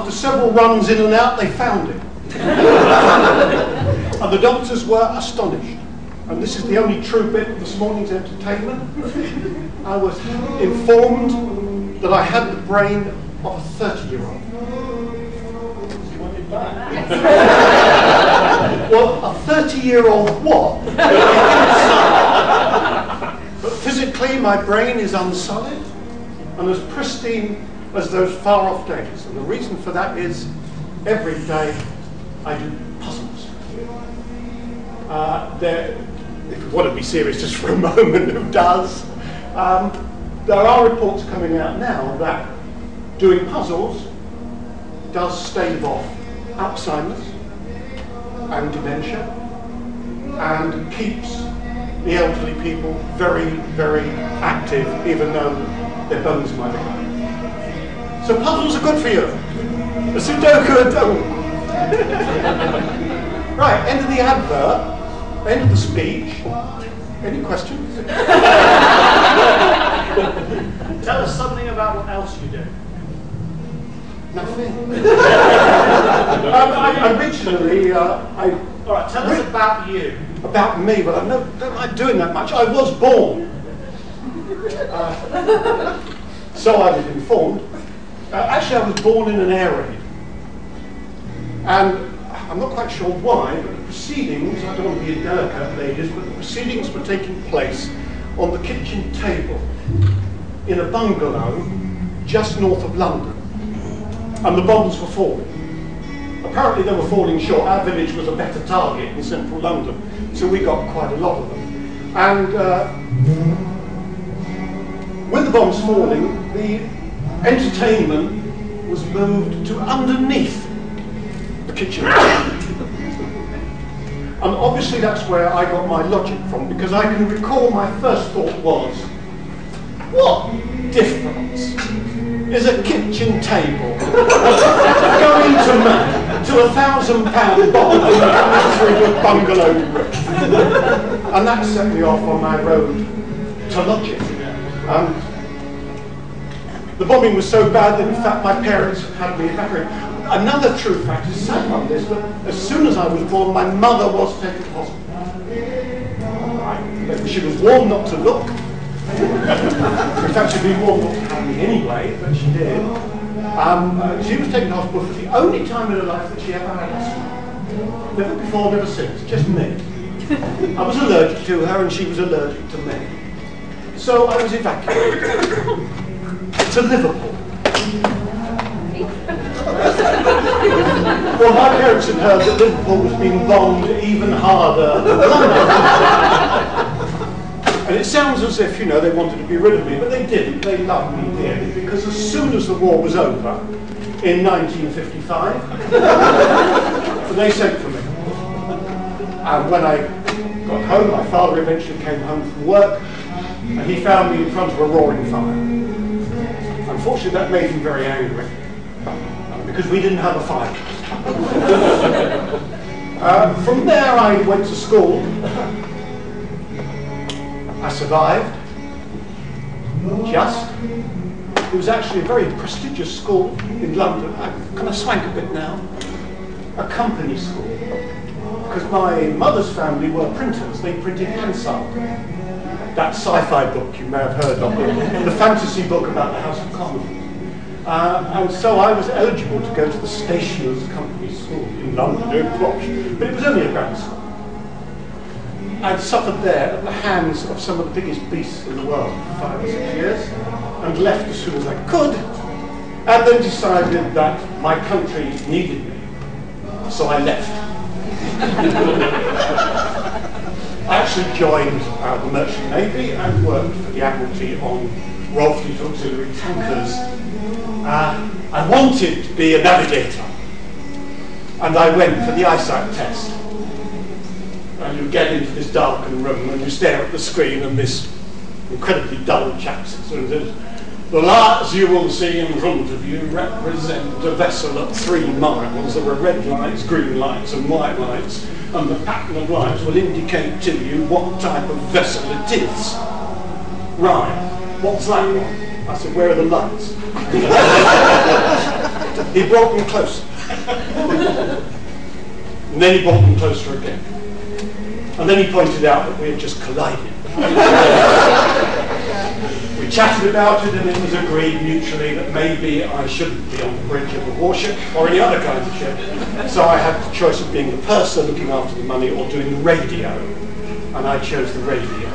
after several runs in and out, they found it. And the doctors were astonished. And this is the only true bit of this morning's entertainment. I was informed that I had the brain of a 30-year-old. Well, a 30-year-old what? But physically, my brain is unsullied and as pristine as those far-off days. And the reason for that is, every day I do puzzles. If you want to be serious just for a moment, who does? There are reports coming out now that doing puzzles does stave off Alzheimer's and dementia and keeps the elderly people very, very active, even though their bones might be gone. So puzzles are good for you. A Sudoku don't. Right, end of the advert, end of the speech. Any questions? Tell us something about what else you do. Nothing. Originally, All right, tell us about you. About me, but I don't like doing that much. I was born. So I was informed. Actually, I was born in an air raid. And I'm not quite sure why, but the proceedings, I don't want to be a delicate, ladies, but the proceedings were taking place on the kitchen table in a bungalow just north of London. And the bombs were falling. Apparently they were falling short. Our village was a better target in central London, so we got quite a lot of them. And with the bombs falling, the entertainment was moved to underneath the kitchen. And obviously that's where I got my logic from, because I can recall my first thought was, what difference is a kitchen table going to make to a £1,000 bomb coming through a bungalow roof? And that set me off on my road to logic. The bombing was so bad that in fact my parents had me evacuated. Another true fact is sad on this, but as soon as I was born, my mother was taken to hospital. She was warned not to look. In fact, she'd been warned not to have me anyway, but she did. She was taken to hospital for the only time in her life that she ever had asthma. Never before, never since, just me. I was allergic to her and she was allergic to me. So I was evacuated to Liverpool. Well, my parents had heard that Liverpool was being bombed even harder than London. And it sounds as if, you know, they wanted to be rid of me, but they didn't. They loved me dearly, because as soon as the war was over, in 1955, they sent for me. And when I got home, my father eventually came home from work, and he found me in front of a roaring fire. Unfortunately, that made him very angry, because we didn't have a fire. From there, I went to school. I survived, just. It was actually a very prestigious school in London. I kind of swank a bit now. A company school. Because my mother's family were printers. They printed Hansard. That sci-fi book you may have heard of, the fantasy book about the House of Commons. And so I was eligible to go to the Stationers' Company School in London, very posh, but it was only a grammar school. I'd suffered there at the hands of some of the biggest beasts in the world for 5 or 6 years, and left as soon as I could, and then decided that my country needed me, so I left. I actually joined the Merchant Navy and worked for the Admiralty on Royal Fleet Auxiliary tankers. I wanted to be a navigator, and I went for the eyesight test. And you get into this darkened room and you stare at the screen, and this incredibly dull chap says, the lights you will see in front of you represent a vessel at 3 miles. There are red lights, green lights and white lights, and the pattern of lights will indicate to you what type of vessel it is. Right, what's that one? I said, where are the lights? He brought them closer. And then he brought them closer again. And then he pointed out that we had just collided. We chatted about it, and it was agreed mutually that maybe I shouldn't be on the bridge of a warship or any other kind of ship. So I had the choice of being the purser looking after the money or doing the radio. And I chose the radio.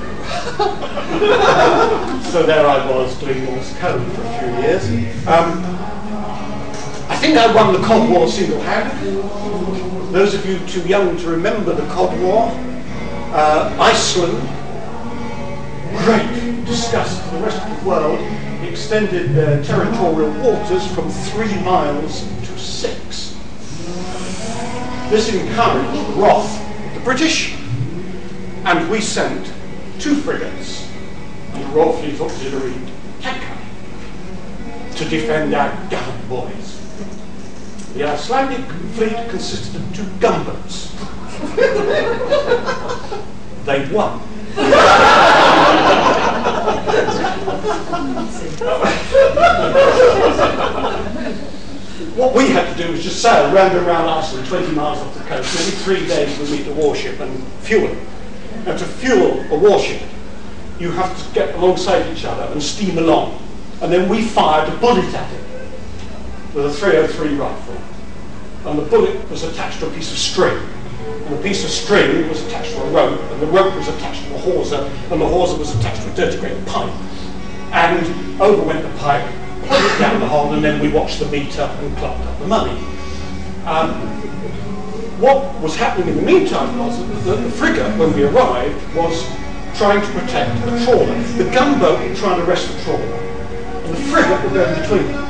So there I was doing Morse code for a few years. I think I won the Cod War single-handedly. Those of you too young to remember the Cod War, Iceland, great disgust for the rest of the world, extended their territorial waters from 3 miles to 6. This encouraged wrath of the British, and we sent 2 frigates and a Royal Fleet Auxiliary tanker to defend our gallant boys. The Icelandic fleet consisted of 2 gunboats. They won. What we had to do was just sail round and round Iceland, 20 miles off the coast. Every 3 days we meet the warship and fuel it. Now to fuel a warship, you have to get alongside each other and steam along. And then we fired a bullet at it with a .303 rifle. And the bullet was attached to a piece of string. And the piece of string was attached to a rope, and the rope was attached to a hawser, and the hawser was attached to a dirty great pipe. And over went the pipe, plugged it down the hole, and then we watched the meter and clocked up the money. What was happening in the meantime was that the frigate, when we arrived, was trying to protect the trawler. The gunboat would try to arrest the trawler, and the frigate would go in between them.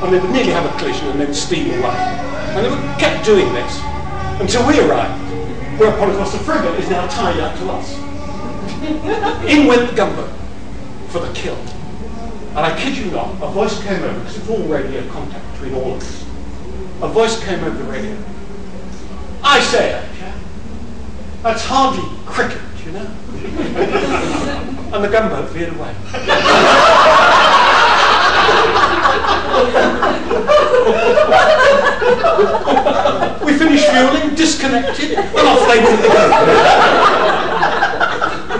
And they would nearly have a collision and then steam away. And they kept doing this until we arrived, whereupon, of course, the frigate is now tied up to us. In went the gunboat for the kill. And I kid you not, a voice came over, because it's all radio contact between all of us. A voice came over the radio. I say, that's hardly cricket, you know? And the gunboat veered away. We finished fueling, disconnected, and off they went again.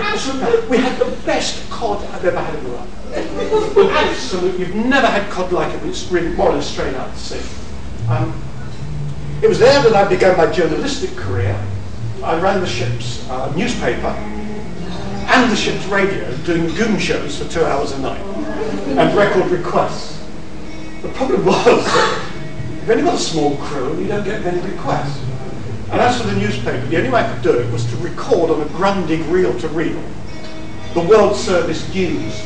Absolutely. We had the best cod I've ever had in my life. Absolutely. You've never had cod like it. It's really more than straight out to sea. It was there that I began my journalistic career. I ran the ship's newspaper and the ship's radio, doing goon shows for 2 hours a night and record requests. The problem was that you've only got a small crew and you don't get many requests. And as for the newspaper, the only way I could do it was to record on a Grundig reel-to-reel the World Service news,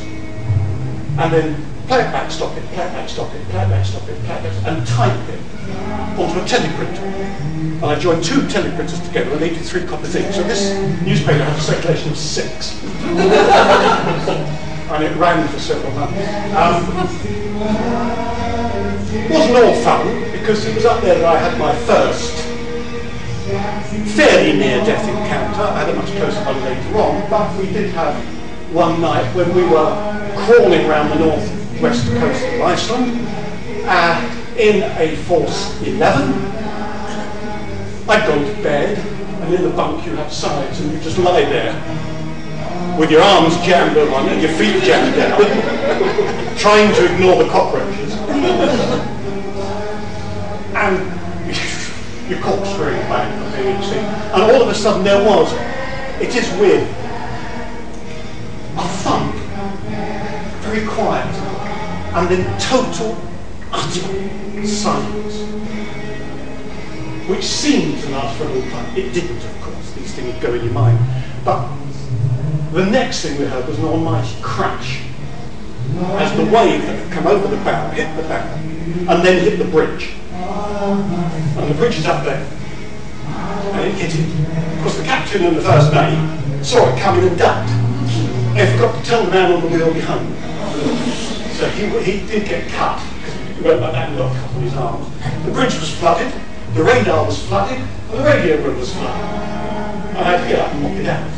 and then play it back, stop it, play it back, stop it, play it back, stop it, play it back, and type it onto a teleprinter. And I joined 2 teleprinters together and they did 3 copies each. So this newspaper had a circulation of 6. And it ran for several months. It wasn't all fun, because it was up there that I had my first fairly near-death encounter. I had a much closer one later on, but we did have one night when we were crawling around the northwest coast of Iceland in a Force 11. I'd gone to bed, and in the bunk you have sides, and you just lie there with your arms jammed on and your feet jammed down, trying to ignore the cockroaches. And you corkscrewing back, and all of a sudden there was, it is weird, a thump, very quiet, and then total, utter silence, which seemed to last for a long time. It didn't, of course, these things go in your mind. But the next thing we heard was an almighty crash, as the wave that had come over the bow hit the bow, and then hit the bridge. And the bridge is up there, and it hit it. Of course, the captain and the first mate saw it coming and ducked. They forgot to tell the man on the wheel behind. So he did get cut, because he went like that and got cut on his arms. The bridge was flooded, the radar was flooded, and the radio room was flooded. And I had to get up and mop it out.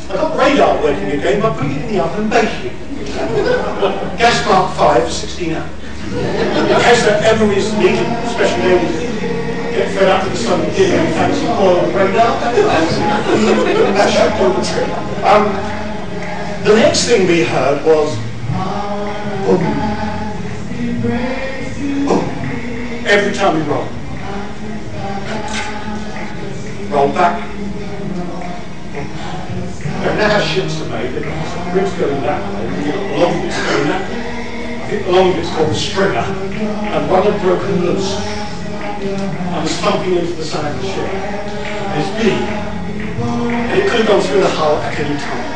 I got the radar working again by putting it in the oven and baking it. Gas Mark 5 for 16 hours. In case there ever is needed, especially ladies get fed up with the sun and dinner and fancy boiled radar. That should do the trick. The next thing we heard was boom. Boom. Every time we roll. Roll back. And now how ships are made, they've got some ribs going that way, and you've got the long bits going that way. I think the long bit's called the stringer, and one had broken loose and was thumping into the side of the ship. And it's big, and it could have gone through the hull at any time.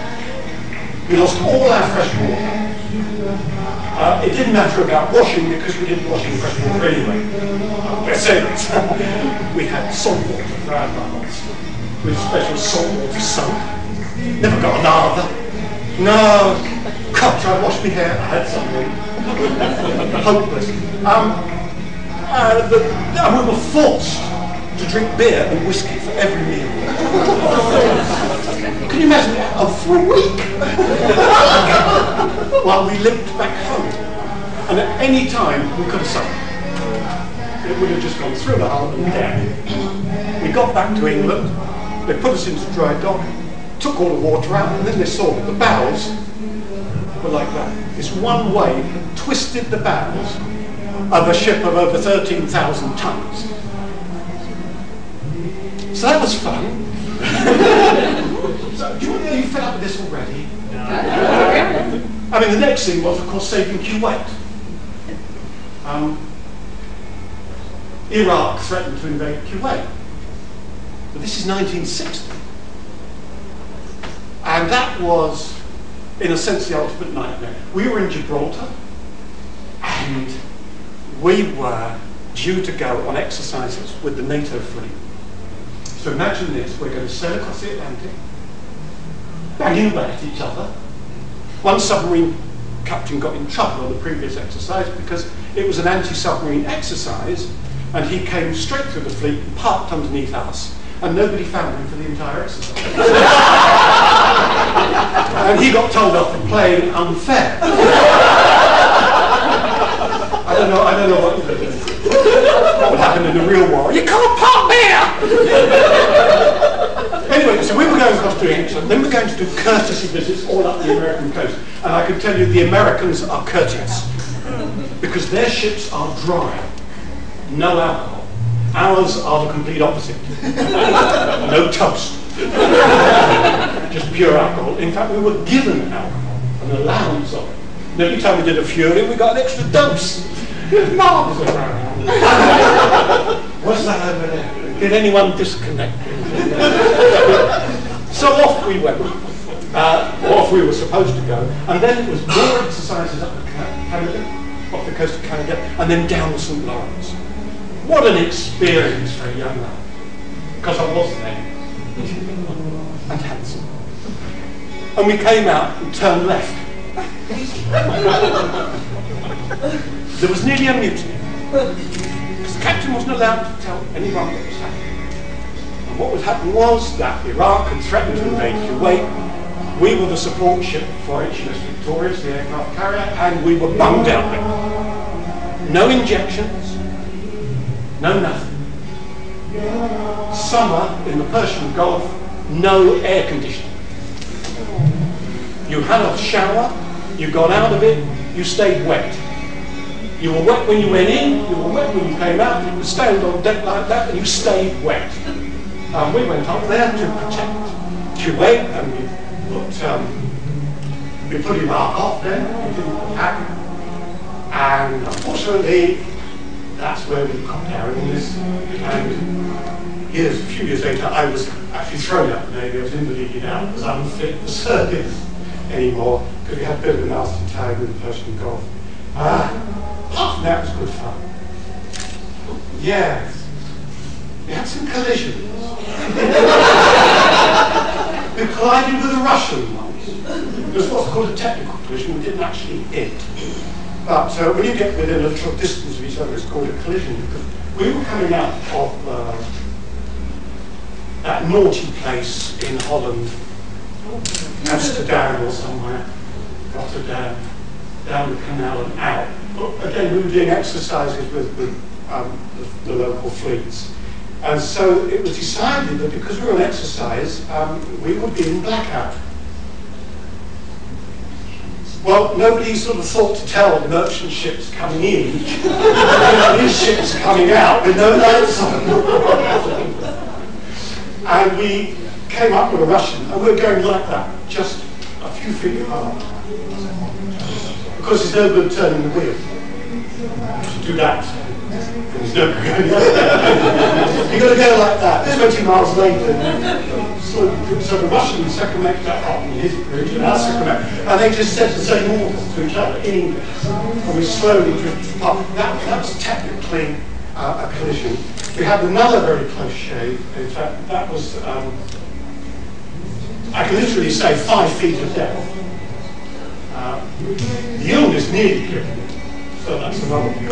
We lost all our fresh water. It didn't matter about washing because we didn't wash in fresh water anyway. We're sailors. We had salt water for our baths, with special salt water soap. Never got another. No. God, I washed my hair. I had something. Hopeless. And we were forced to drink beer and whiskey for every meal. Can you imagine that? For a week? While we limped back home. And at any time, we could have sunk. It would have just gone through the hull and down. We got back to England. They put us into dry dock, took all the water out, and then they saw that the bows were like that. This one wave had twisted the bows of a ship of over 13,000 tons. So that was fun. So, are you fed up with this already? I mean, the next thing was, of course, saving Kuwait. Iraq threatened to invade Kuwait. But this is 1960. And that was, in a sense, the ultimate nightmare. We were in Gibraltar, and we were due to go on exercises with the NATO fleet. So imagine this, we're going to sail across the Atlantic, banging away at each other. One submarine captain got in trouble on the previous exercise because it was an anti-submarine exercise, and he came straight through the fleet and parked underneath us, and nobody found him for the entire exercise. And he got told off for playing unfair. I don't know what would happen in a real war. You can't park there! Anyway, so we were going across to England, then we're going to do courtesy visits all up the American coast. And I can tell you the Americans are courteous because their ships are dry, no alcohol. Ours are the complete opposite. No toast. Just pure alcohol. In fact, we were given alcohol, an allowance of it. And every time we did a fury, we got an extra dose. It was marvellous. What's that over there? Did anyone disconnect? So off we went. Off we were supposed to go. And then it was more exercises up to Canada, off the coast of Canada, and then down the St. Lawrence. What an experience for a young lad. Because I was there. And handsome. And we came out and turned left. There was nearly a mutiny. Because the captain wasn't allowed to tell anyone what was happening. And what was happening was that Iraq had threatened to invade Kuwait. We were the support ship for HMS Victorious, the aircraft carrier, and we were bunged out there. No injections, no nothing. Summer in the Persian Gulf, no air conditioning. You had a shower, you got out of it, you stayed wet. You were wet when you went in, you were wet when you came out, you were staying on deck like that, and you stayed wet. We went up there to protect Kuwait, and we put him off then, we didn't attack. And unfortunately, that's where we got our illness. And a few years later, I was actually thrown out the Navy. I was invalided out because I wasn't fit for service anymore because we had a bit of a nasty time in the Persian Gulf. Apart from that, was good fun. Yes, we had some collisions. We collided with the Russian ones. It was what's called a technical collision. We didn't actually hit. But when you get within a little distance of each other, it's called a collision because we were coming out of that naughty place in Holland, Amsterdam or somewhere, Rotterdam, down the canal and out. again, we were doing exercises with the local fleets. And so it was decided that because we were on exercise, we would be in blackout. Well, nobody sort of thought to tell the merchant ships coming in, these ships coming out with no lights on. And we came up with a Russian, and we were going like that, just a few feet apart. Because it's no good turning the wheel. To do that. There's no good going the other way. You've got to go like that, 20 miles later. So the Russian circumvent that up in his bridge, and our circumvent, and they just said the same orders to each other in English. And we slowly drifted apart. That was technically a collision. We had another very close shave. In fact, that was, I can literally say 5 feet of depth. The illness nearly killed me. So that's another one.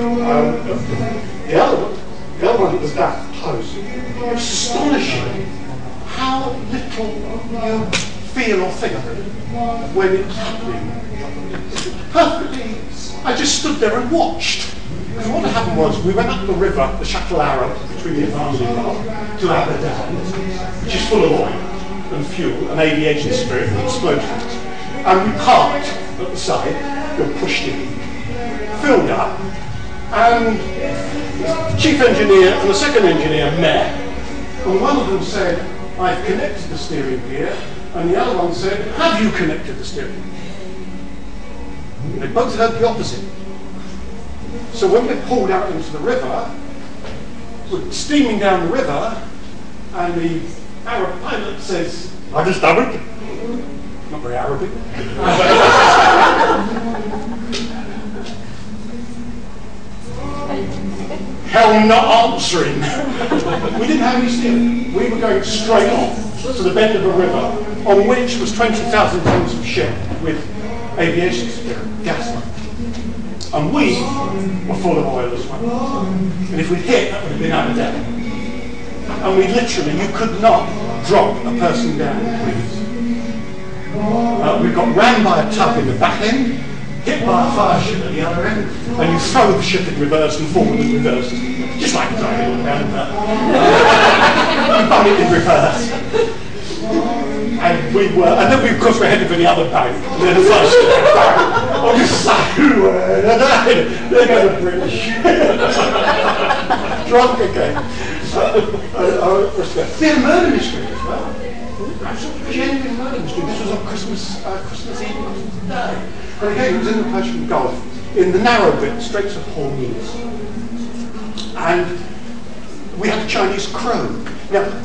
The other one was that close. It was astonishing how little you feel or think when it's happening. Perfectly, I just stood there and watched. Because what happened was, we went up the river, the Shuttle Arrow, between the Armadacon to Armadacon, which is full of oil and fuel and aviation spirit and explosions. And we parked at the side, we pushed in, filled up, and the chief engineer and the second engineer met, and one of them said, I've connected the steering gear, and the other one said, have you connected the steering gear? And they both heard the opposite. So when we pulled out into the river, we're steaming down the river, and the Arab pilot says, I just done it. Not very Arabic. Hell not answering. We didn't have any steering. We were going straight off to the bend of a river on which was 20,000 tons of ship with aviation spirit, gas line. And we were full of oil as well. And if we'd hit, that would have been out of depth. And we literally, you could not drop a person down, please. We got ran by a tug in the back end, hit by a fire ship at the other end, and you throw the ship in reverse and forward in reverse, just like driving down that. You bung it in reverse. And then we of course were heading for the other bank, and then the fire ship bang, on the side, there go the British. Drunk again. We had a murder mystery as well. Absolutely genuine murder mystery. This was on Christmas Eve, Christmas Day. And again, it was in the Persian Gulf, in the narrow bit, Straits of Hormuz. And we had a Chinese crew. Now,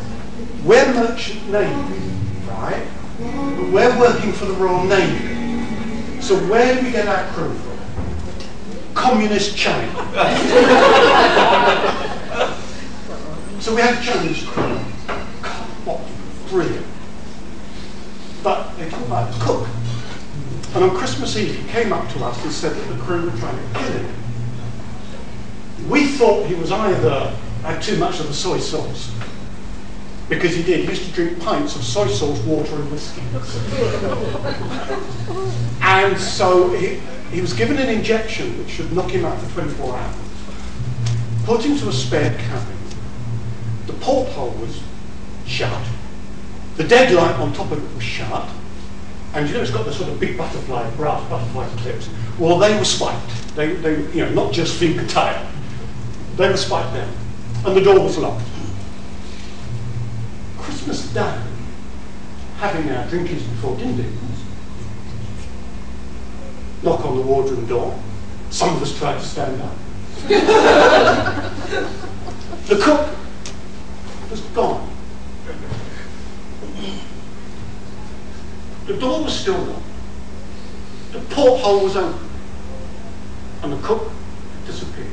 we're merchant navy, right? But we're working for the Royal Navy. So where do we get our crew from? Communist China. So we had a Chinese crew. God, what brilliant. But they talk about the cook. And on Christmas Eve, he came up to us and said that the crew were trying to kill him. We thought he was either had too much of the soy sauce, because he did. He used to drink pints of soy sauce, water, and whiskey. And so he was given an injection which should knock him out for 24 hours. Put into a spare cabin. The porthole was shut. The dead light on top of it was shut. And you know it's got the sort of big butterfly, brass butterfly clips. Well, they were spiked. They you know, not just finger tail. They were spiked down. And the door was locked. Christmas Day, having our drinkies before dinner, knock on the wardroom door. Some of us tried to stand up. The cook was gone. The door was still locked. The porthole was open. And the cook disappeared.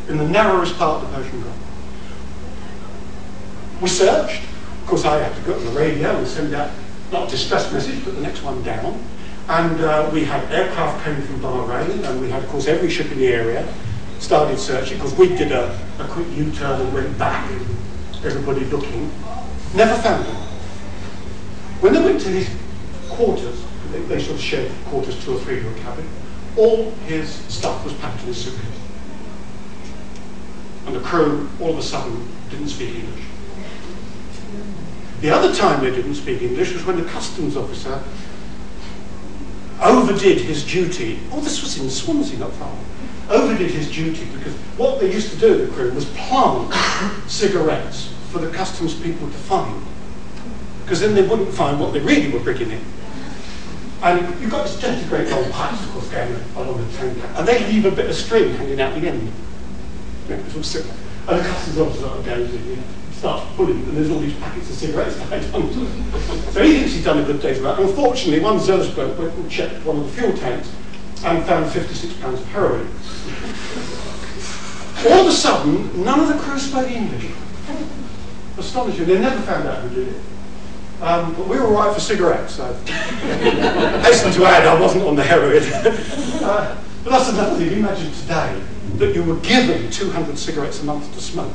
In the narrowest part of the Persian Gulf. We searched. Of course, I had to go to the radio and send out, not a distress message, but the next one down. And we had aircraft coming from Bahrain, and we had, of course, every ship in the area started searching, because we did a quick U-turn and went back, everybody looking. Never found him. When they went to his quarters, they sort of shared quarters, 2 or 3 in a cabin, all his stuff was packed in his suitcase. And the crew, all of a sudden, didn't speak English. The other time they didn't speak English was when the customs officer overdid his duty. Oh, this was in Swansea, not far. Overdid his duty because what they used to do, the crew, was plant cigarettes for the customs people to find. Because then they wouldn't find what they really were bringing in. And you've got this great old pipes, of course, going along the tanker. And they leave a bit of string hanging out the end. And the customs officer goes in, starts pulling, and there's all these packets of cigarettes tied onto them. So he thinks he's done a good day's work. Unfortunately, one zealous bloke went and checked one of the fuel tanks and found 56 pounds of heroin. All of a sudden, none of the crew spoke English. Astonishing. They never found out who did it. But we were all right for cigarettes, so hasten to add, I wasn't on the heroin. But that's another thing. Imagine today that you were given 200 cigarettes a month to smoke.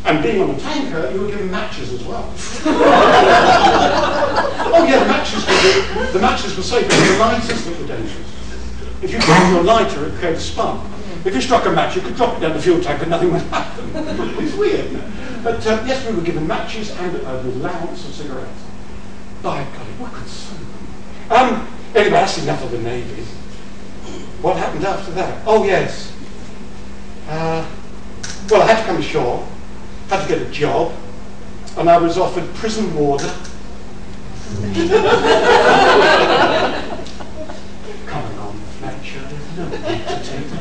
And being on a tanker, you were given matches as well. Oh yeah, the matches were safe, but the lighters that were dangerous. If you put your lighter, it created a spark. If you struck a match, you could drop it down the fuel tank and nothing would happen. It's weird, no? But yes, we were given matches and an allowance of cigarettes. By golly, what could so? Anyway, that's enough of the Navy. What happened after that? Oh yes. Well, I had to come ashore, had to get a job, and I was offered prison warder. Come along, Fletcher, there's no need to take that.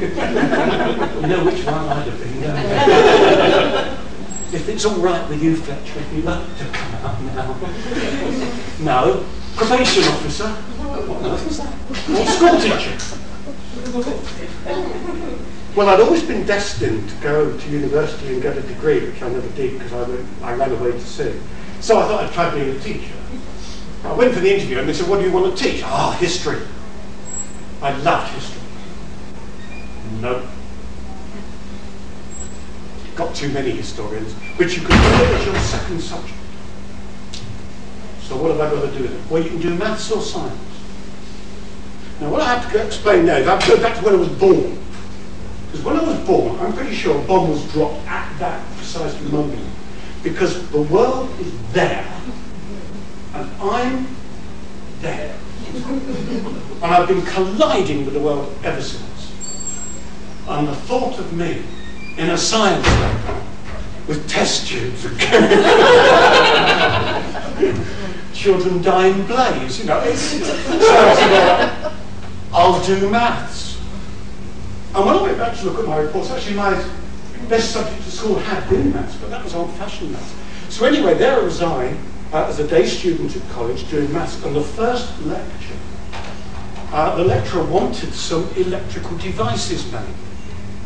You know which one I'd have been, don't you? If it's all right with you, Fletcher, if you'd like to come out now. No, probation officer. What on earth was that? What, school teacher? Well, I'd always been destined to go to university and get a degree, which I never did because I ran away to sea. So I thought I'd try being a teacher. I went for the interview and they said, what do you want to teach? Ah, history. I loved history. Nope. Got too many historians, which you could do as your second subject. So what have I got to do with it? Well, you can do maths or science. Now, what I have to explain now is I have to go back to when I was born. Because when I was born, I'm pretty sure a bomb was dropped at that precise moment. Because the world is there, and I'm there. And I've been colliding with the world ever since. And the thought of me in a science lab with test tubes and children dying blaze, you know, so I'll do maths. And when I went back to look at my reports, actually my best subject at school had been maths, but that was old-fashioned maths. So anyway, there was I, as a day student at college, doing maths, and the first lecture, the lecturer wanted some electrical devices made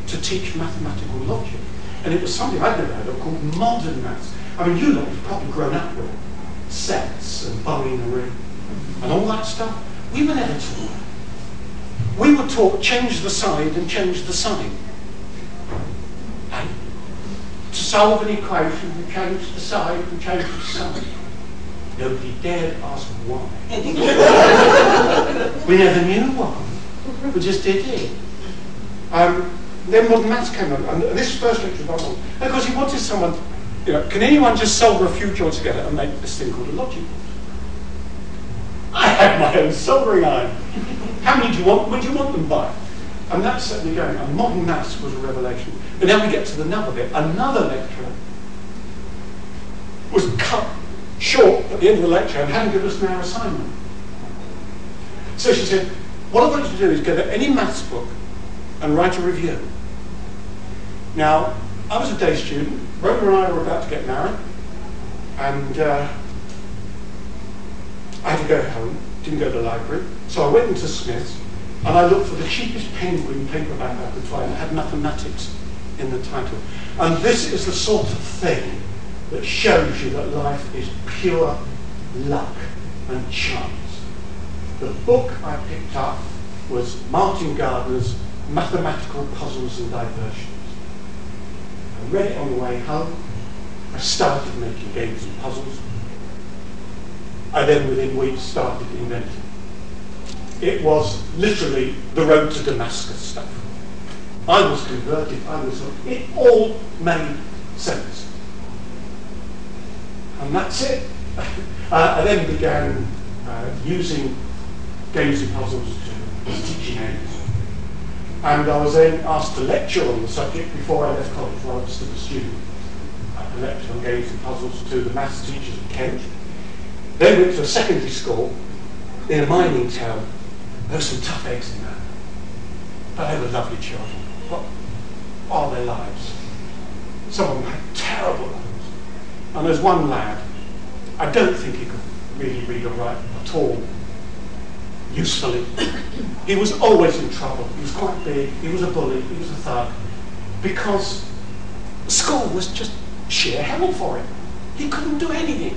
to teach mathematical logic. And it was something I'd never heard of called modern maths. I mean, you lot have probably grown up with sets and binary and all that stuff. We were never taught that. We were taught change the side and change the sign. And to solve an equation, we change the side and change the sign. Nobody dared ask why. We never knew why. We just did it. Then modern maths came on, and this first lecture was on. And of course, he wanted someone, you know, can anyone just solder a few joints together and make this thing called a logic board? I had my own soldering iron. How many do you want? Would you want them by? And that's certainly going. And modern maths was a revelation. But now we get to the nub of it. Another lecturer was cut short at the end of the lecture and hadn't given us our assignment. So she said, what I want you to do is go to any maths book and write a review. Now, I was a day student. Rhoda and I were about to get married, and I had to go home, didn't go to the library, so I went into Smith's and I looked for the cheapest penguin paperback I could find that had mathematics in the title. And this is the sort of thing that shows you that life is pure luck and chance. The book I picked up was Martin Gardner's Mathematical Puzzles and Diversions. I read it on the way home. I started making games and puzzles. I then, within weeks, started inventing. it was literally the road to Damascus stuff. I was converted, it all made sense. And that's it. I then began using games and puzzles as teaching aids. And I was then asked to lecture on the subject before I left college, while I was still a student. I lectured on games and puzzles to the maths teachers at Kent. Then went to a secondary school in a mining town. There were some tough eggs in there. But they were lovely children. What are their lives? Some of them had terrible lives. And there's one lad, I don't think he could really read or write at all, usefully. He was always in trouble. He was quite big, he was a bully, he was a thug. Because school was just sheer hell for him. He couldn't do anything.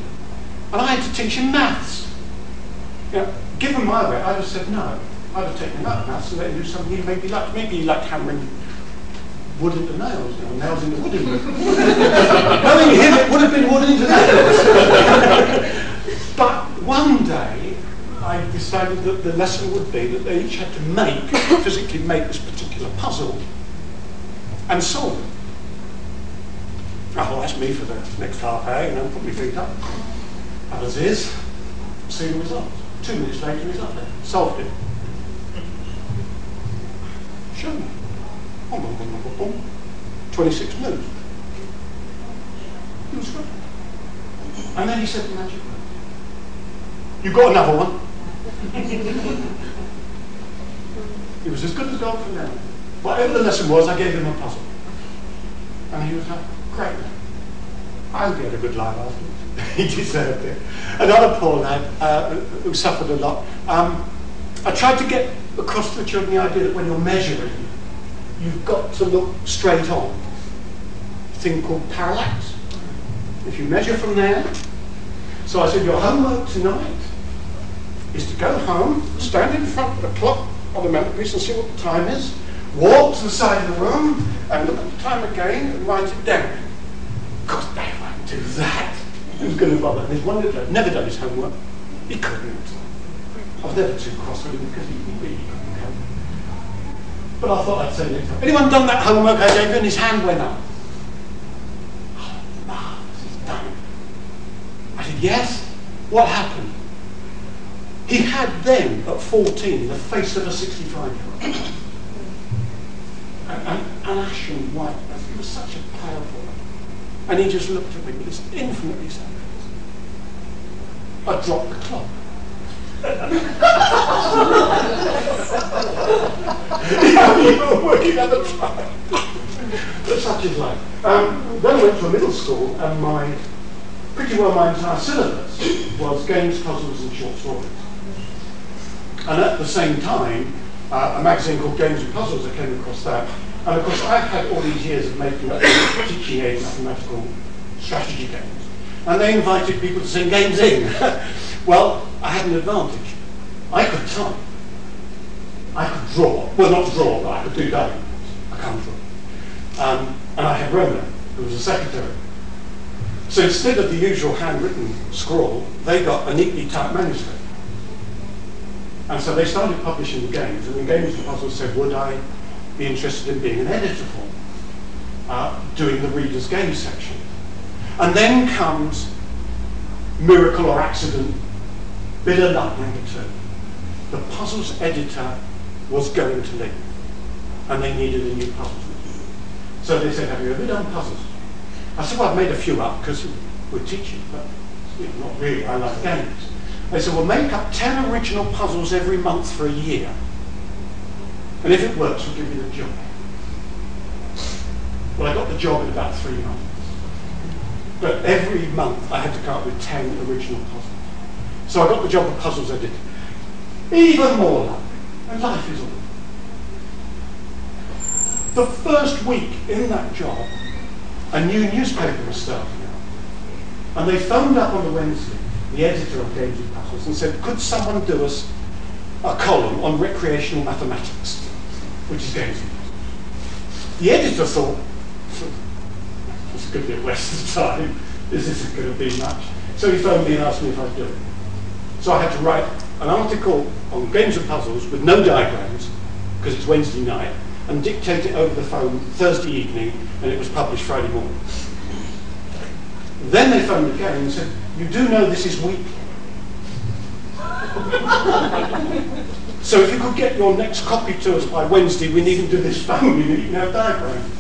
And I had to teach him maths. You know, given my way, I'd have said no. I'd have taken him out of maths and let him do something he maybe liked. Maybe he liked hammering wood into nails, you know, nails into wood. Knowing him, it would have been wood into nails. But one day, I decided that the lesson would be that they each had to physically make this particular puzzle and solve it. Oh, that's me for the next half hour, you know, put my feet up. As is, see the results. 2 minutes later, he's up there. Solved it. Show me. 26 moves. He was good. And then he said the magic word. You've got another one. He was as good as gold from now. Whatever the lesson was, I gave him a puzzle. And he was like, great man. I hope he had a good life afterwards. He deserved it. Another poor lad who suffered a lot. I tried to get across to the children the idea that when you're measuring, you've got to look straight on. A thing called parallax. If you measure from there. So I said, your homework tonight is to go home, stand in front of the clock on the mantelpiece and see what the time is, walk to the side of the room and look at the time again and write it down. Of course, they won't do that. Who's going to bother? And there's one that never done his homework. He couldn't. I was never too cross with him because he really couldn't help. But I thought I'd say next time. Anyone done that homework I gave you? And his hand went up. Oh, marvellous, he's done it. I said, yes? What happened? He had then, at 14, the face of a 65-year-old. An ashen white. He was such a pale boy. And he just looked at me with this infinitely sad face. I dropped the clock. You were working at the time. But such is life. Then I went to a middle school, and pretty well my entire syllabus was games, puzzles, and short stories. And at the same time, a magazine called Games and Puzzles, I came across that. And of course, I've had all these years of making teaching aids, mathematical strategy games. And they invited people to send games in. Well, I had an advantage. I could type. I could draw. Well, not draw, but I could do that. I can't draw. And I had Rona, who was a secretary. So instead of the usual handwritten scrawl, they got a neatly typed manuscript. And so they started publishing the games. And the Games and Puzzles said, would I be interested in being an editor for them, doing the Reader's Games section. And then comes miracle or accident, bit of luck number 2. The puzzles editor was going to leave, and they needed a new puzzles. So they said, have you ever done puzzles? I said, well, I've made a few up because we're teaching, but not really, I like games. They said, well, make up 10 original puzzles every month for a year. And if it works, we'll give you the job. Well, I got the job in about 3 months. But every month I had to come up with 10 original puzzles. So I got the job of puzzles editor. Even more luck. And life is all. The first week in that job, a new newspaper was starting out. And they phoned up on the Wednesday, the editor of Games and Puzzles, and said, could someone do us a column on recreational mathematics, which is games and puzzles. The editor thought, it's a good bit waste of time, this isn't going to be much. So he phoned me and asked me if I'd do it. So I had to write an article on games and puzzles with no diagrams, because it's Wednesday night, and dictate it over the phone Thursday evening, and it was published Friday morning. Then they phoned again and said, "You do know this is weekly. So if you could get your next copy to us by Wednesday, we needn't do this phone, we need no diagram."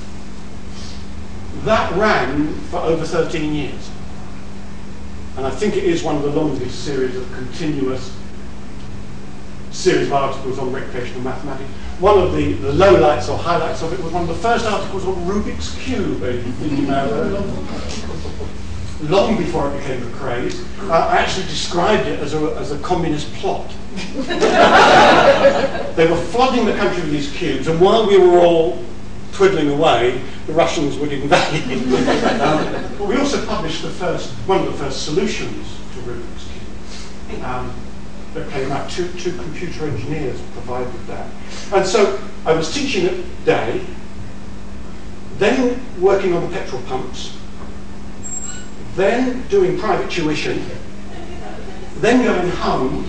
That ran for over 13 years. And I think it is one of the longest series of continuous series of articles on recreational mathematics. One of the lowlights or highlights of it was one of the first articles on Rubik's Cube, long before it became a craze. I actually described it as a communist plot. They were flooding the country with these cubes, and while we were all twiddling away, the Russians would invade. But we also published one of the first solutions to Rubik's Cube that came out. Two computer engineers provided that. And so I was teaching at day, then working on the petrol pumps, then doing private tuition, then going home,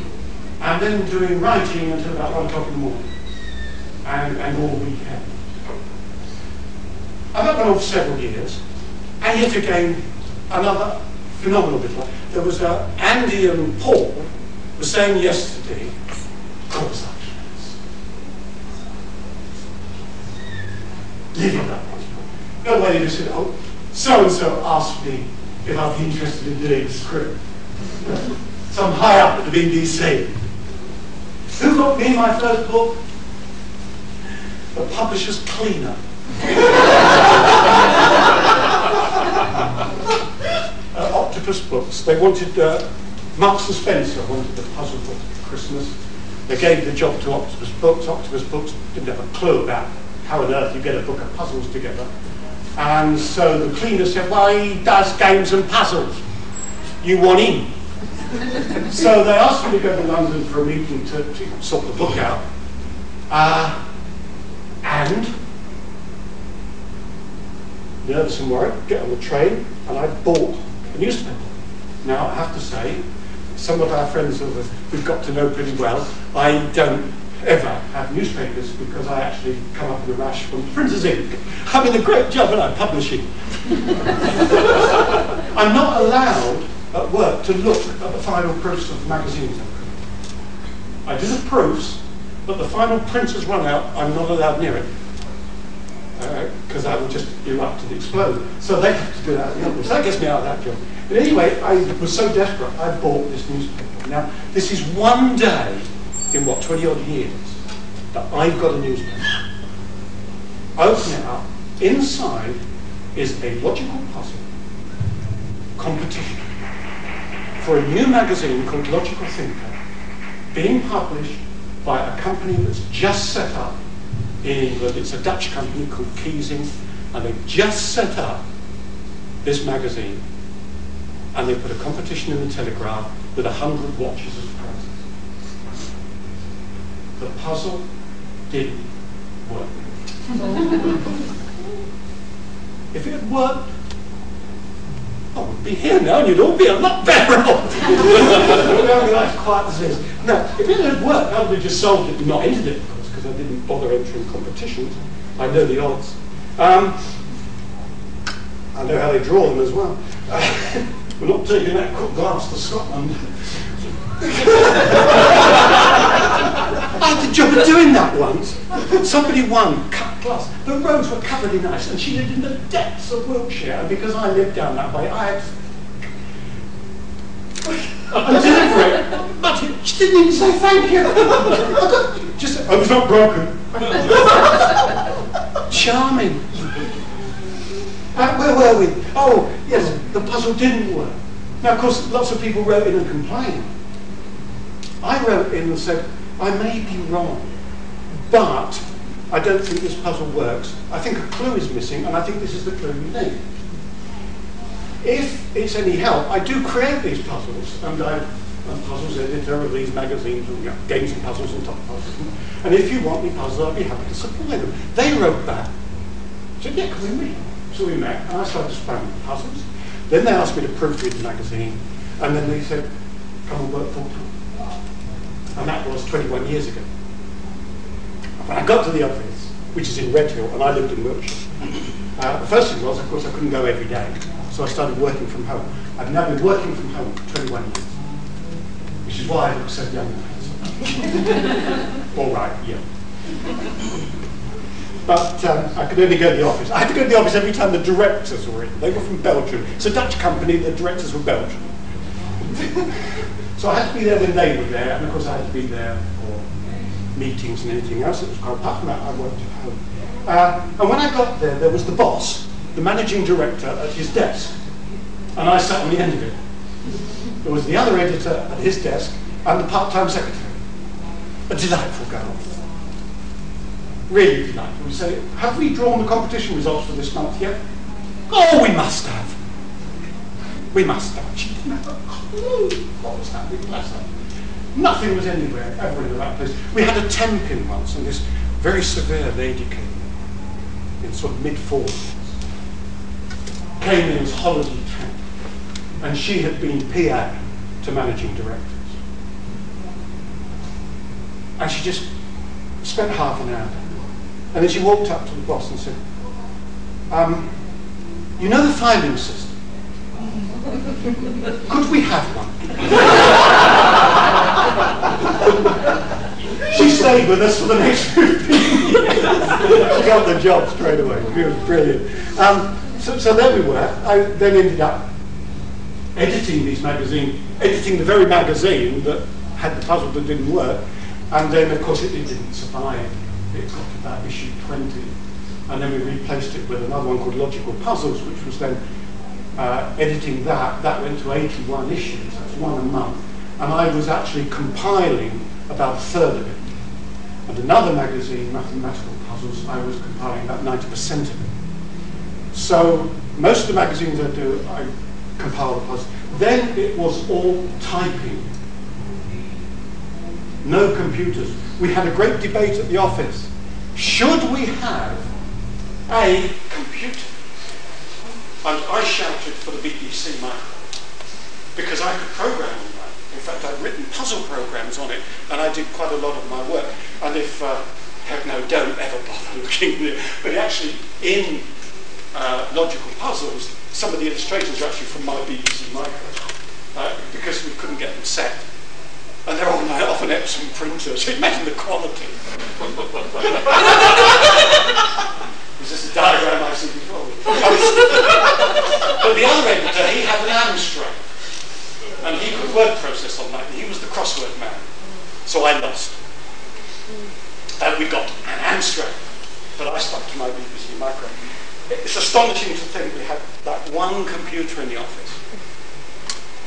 and then doing writing until about 1 o'clock in the morning, and all weekend. And that went on for several years, and yet again, another phenomenal bit. There was Andy and Paul were saying yesterday, of course, leave it that way. No way they said, "Oh, so-and-so asked me if I'd be interested in doing a script." Some high up at the BBC. Who got me my first book? The publisher's cleaner. Octopus Books. They wanted, Marks and Spencer wanted the puzzle book for Christmas. They gave the job to Octopus Books. Octopus Books didn't have a clue about how on earth you get a book of puzzles together. And so the cleaner said, "Well, he does games and puzzles. You want him?" So they asked me to go to London for a meeting to sort the book out. And nervous and worried, get on the train, and I bought a newspaper. Now, I have to say, some of our friends we've got to know pretty well, I don't ever have newspapers because I actually come up in a rash from printer's ink. Having a great job and I'm publishing. I'm not allowed at work to look at the final proofs of magazines. I do the proofs, but the final print has run out, I'm not allowed near it. Because I would just erupt and explode. So they have to do that. So that gets me out of that job. But anyway, I was so desperate, I bought this newspaper. Now, this is one day in what, 20 odd years, that I've got a newspaper. I open it up. Inside is a logical puzzle competition for a new magazine called Logical Thinker, being published by a company that's just set up in England. It's a Dutch company called Keysing, and they've just set up this magazine, and they put a competition in the Telegraph with 100 watches as prizes. The puzzle didn't work. If it had worked, I would be here now, and you'd all be a lot better off. Life's quiet as it is. No, if it had worked, I would have just solved it and not entered it, of course, because I didn't bother entering competitions. I know the odds. I know how they draw them as well. We're not taking that cut glass to Scotland. I had the job of doing that once. Somebody won cut glass. The roads were covered in ice, and she lived in the depths of Wiltshire. And because I lived down that way, I had to deliver it. But she didn't even say thank you. I was not broken. Charming. Where were we? Oh, yes, the puzzle didn't work. Now, of course, lots of people wrote in and complained. I wrote in and said, I may be wrong, but I don't think this puzzle works. I think a clue is missing, and I think this is the clue you need. If it's any help, I do create these puzzles, and I'm a puzzles editor of these magazines, and games and puzzles and top puzzles. And if you want me puzzles, I'll be happy to supply them. They wrote back. I said, yeah, can we meet? So we met, and I started explaining puzzles. Then they asked me to proofread the magazine, and then they said, come and work full time. And that was 21 years ago. When I got to the office, which is in Redhill, and I lived in Wiltshire, the first thing was, of course, I couldn't go every day. So I started working from home. I've now been working from home for 21 years, which is why I look so young now. All right, yeah. But I could only go to the office. I had to go to the office every time the directors were in. They were from Belgium. It's a Dutch company, the directors were Belgian. So I had to be there when they were there, and of course I had to be there for meetings and anything else. It was quite apart from that, I worked at home. And when I got there, there was the boss, the managing director, at his desk. And I sat on the end of it. There was the other editor at his desk, and the part-time secretary. A delightful girl. Really delightful. We say, have we drawn the competition results for this month yet? Oh, we must have. We must have. She didn't have a clue what was happening, bless her. Nothing was anywhere, ever in the right place. We had a temp in once, and this very severe lady came in sort of mid-40s. Came in as holiday temp, and she had been PA to managing directors. And she just spent half an hour. And then she walked up to the boss and said, you know the filing system? Could we have one? She stayed with us for the next 15 years. She got the job straight away. It was brilliant. So there we were. I then ended up editing these magazines, editing the very magazine that had the puzzle that didn't work. And then, of course, it didn't survive. It got to about issue 20. And then we replaced it with another one called Logical Puzzles, which was then editing that. That went to 81 issues. That's one a month. And I was actually compiling about a third of it. And another magazine, Mathematical Puzzles, I was compiling about 90% of it. So most of the magazines I do, I compile the puzzles. Then it was all typing. No computers. We had a great debate at the office. Should we have a computer? And I shouted for the BBC micro because I could program on that. In fact, I'd written puzzle programs on it, and I did quite a lot of my work. And if, heck no, don't ever bother looking at it. But actually, in Logical Puzzles, some of the illustrations are actually from my BBC micro because we couldn't get them set. And they're all off an Epson printer, so imagine the quality. Is this a diagram I've seen before? But the other editor, he had an Amstrad. And he could word process on that. He was the crossword man. So I lost. And we got an Amstrad. But I stuck to my BBC micro. It's astonishing to think we had that one computer in the office.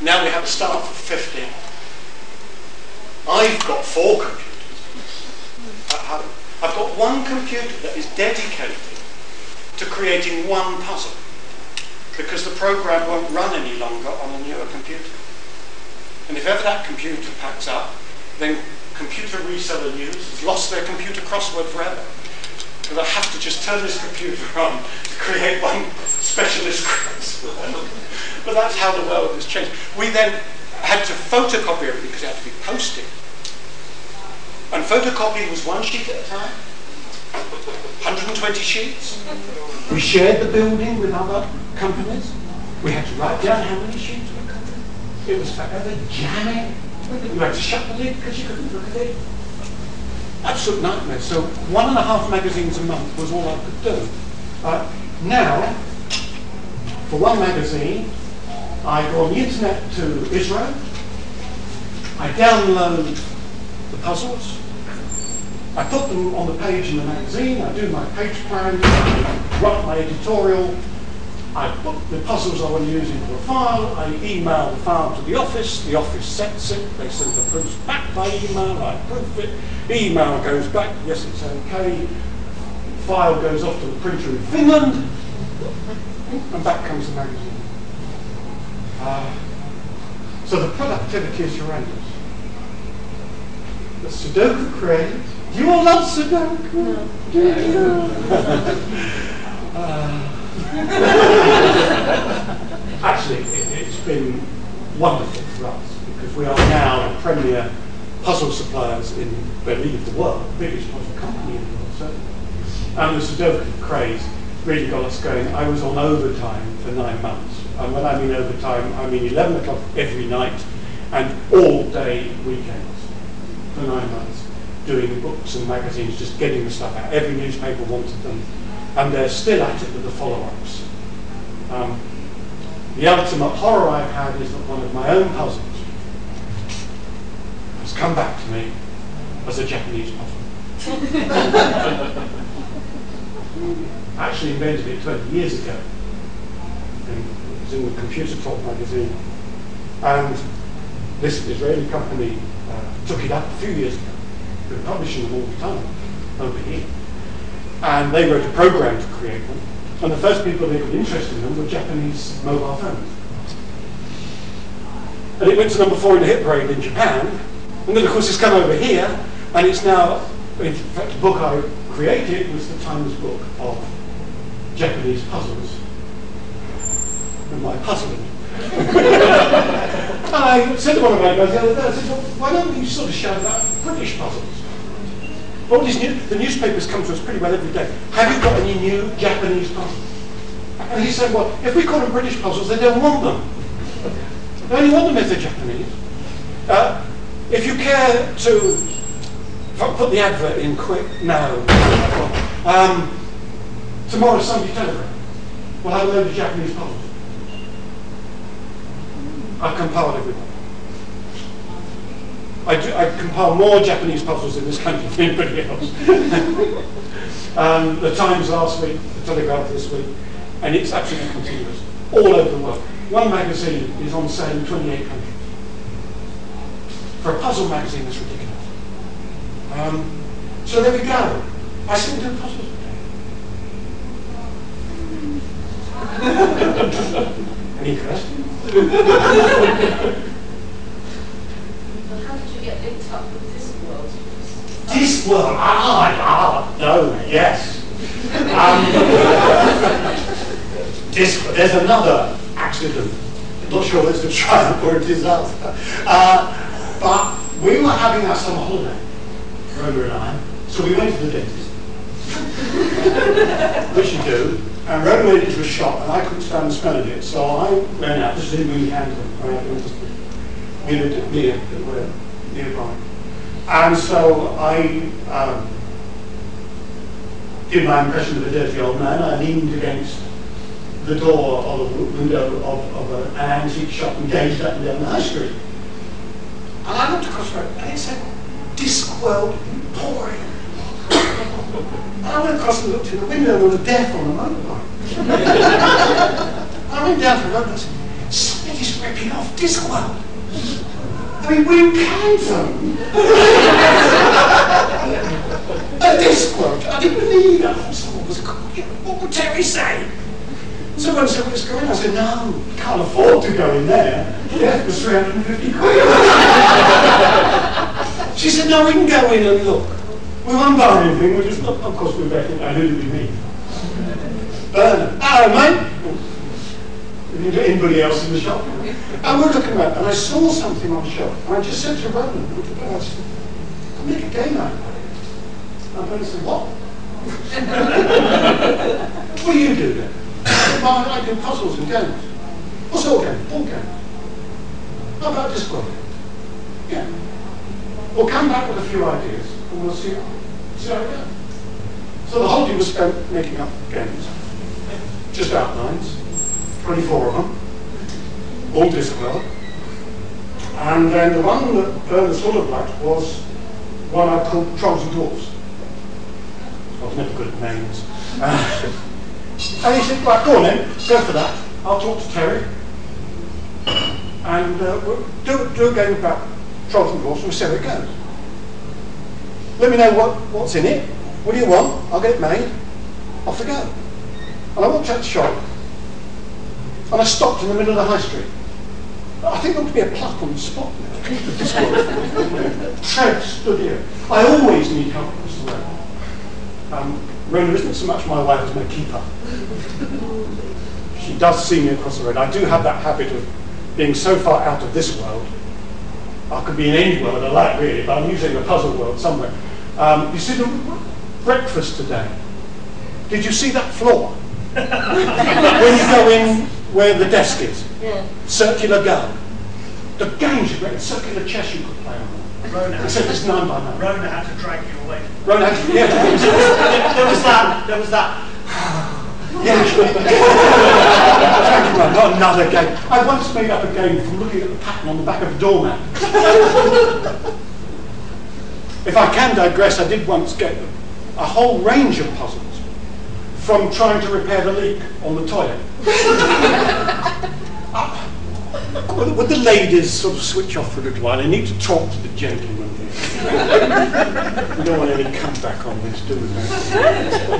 Now we have a staff of 50. I've got 4 computers at home. I've got one computer that is dedicated to creating one puzzle because the program won't run any longer on a newer computer. And if ever that computer packs up, then Computer Reseller News has lost their computer crossword forever. Because I have to just turn this computer on to create one specialist crossword. But that's how the world has changed. We then had to photocopy everything because it had to be posted. And photocopying was 1 sheet at a time, 120 sheets. We shared the building with other companies. We had to write down how many sheets were covered. It was forever jamming. You had to shut the lid because you couldn't look at it. Absolute nightmare. So 1.5 magazines a month was all I could do. Now, for one magazine, I go on the internet to Israel. I download the puzzles. I put them on the page in the magazine. I do my page plan. I write my editorial. I put the puzzles I want to use into a file. I email the file to the office. The office sets it. They send the proofs back by email. I proof it. Email goes back. Yes, it's okay. File goes off to the printer in Finland. And back comes the magazine. So the productivity is horrendous. The Sudoku craze. Do you all love Sudoku? No. Do you? Actually, it's been wonderful for us because we are now a premier puzzle suppliers in, I believe, the world, the biggest puzzle company in the world, certainly. And the Sudoku craze really got us going. I was on overtime for 9 months. And when I mean overtime, I mean 11 o'clock every night and all day weekends for 9 months, doing books and magazines, just getting the stuff out. Every newspaper wanted them, and they're still at it with the follow-ups. The ultimate horror I've had is that one of my own puzzles has come back to me as a Japanese puzzle. I actually invented it 20 years ago. It was in the Computer Talk magazine. And this Israeli company took it up a few years ago. They were publishing them all the time over here. And they wrote a program to create them. And the first people they got interested in them were Japanese mobile phones. And it went to number 4 in the hit parade in Japan. And then, of course, it's come over here. And it's now, in fact, the book I created was the Times book of Japanese puzzles. And my puzzling. And I said to one of my guys the other day, I said, well, why don't we sort of shout about British puzzles? All these the newspapers come to us pretty well every day. Have you got any new Japanese puzzles? And he said, well, if we call them British puzzles, they don't want them. They only want them if they're Japanese. If you care to put the advert in quick, no. Tomorrow's Sunday Telegraph. We'll have a load of Japanese puzzles. I've compiled everyone. I compile more Japanese puzzles in this country than anybody else. The Times last week, the Telegraph this week, and it's absolutely continuous, all over the world. One magazine is on sale in 28 countries. For a puzzle magazine, that's ridiculous. So there we go. I still do puzzles today. Any questions? How did you get linked up with Discworld? Discworld? No, yes. Discworld, there's another accident. I'm not sure whether it's a triumph or a disaster. But we were having our summer holiday, Rhoda and I, so we went to the dentist. Which you do. And Rhoda made it to a shop, and I couldn't stand the smell of it, so I went out, just didn't really handle it, nearby. And so I did my impression of a dirty old man. I leaned against the door of a window of an antique shop and gazed up and down the high street. And I looked across the road, and it said, Discworld Emporium. I went across and looked in the window, and there was a death on the motorbike. I went down to the road and I said, somebody's ripping off Discworld. I mean, we came from a Discworld. I didn't believe that someone was called. What would Terry say? Someone said, what's going on? I said, no, can't afford to go in there. Death was 350 quid. She said, no, we can go in and look. We won't buy anything, we just look. Of course, we reckon, I knew it'd be me. Bernard, hello, mate. Anybody else in the shop? And we're looking around, and I saw something on the shelf, and I just said to Roland, I said, I'll make a game out of it. And Bernard said, what? What do you do then? Well, I do puzzles and games. What sort of games? Ball games. How about Discworld? Yeah. We'll come back with a few ideas, and we'll see how it goes. So the whole day was spent making up games, just outlines, 24 of them, all Discworld. And then the one that Bernard sort of liked was one I called Trolls and Dwarfs. I was never good at names. And he said, right, go on then, go for that. I'll talk to Terry. And we'll do a game about Trolls and Dwarfs and we'll see how it goes. Let me know what's in it. What do you want? I'll get it made. Off we go. And I walked out the shop and I stopped in the middle of the high street. I think there ought to be a plaque on the spot now. Trev stood here. I always need help across the road. Rona isn't so much my wife as my keeper. She does see me across the road. I do have that habit of being so far out of this world, I could be in any world I like really, but I'm using the puzzle world somewhere. You see the breakfast today? Did you see that floor? When you go in where the desk is? Yeah. Circular go. The games are great. Circular chess you could play on that. Rona, Except it's 9 by 9. Rona had to drag you away. Rona had to, yeah. There was that. Yeah. Thank you, man. Not another game. I once made up a game from looking at the pattern on the back of a doormat. If I can digress, I did once get a whole range of puzzles from trying to repair the leak on the toilet. Would the ladies sort of switch off for a little while? I need to talk to the gentlemen here. We don't want any comeback on this, do we?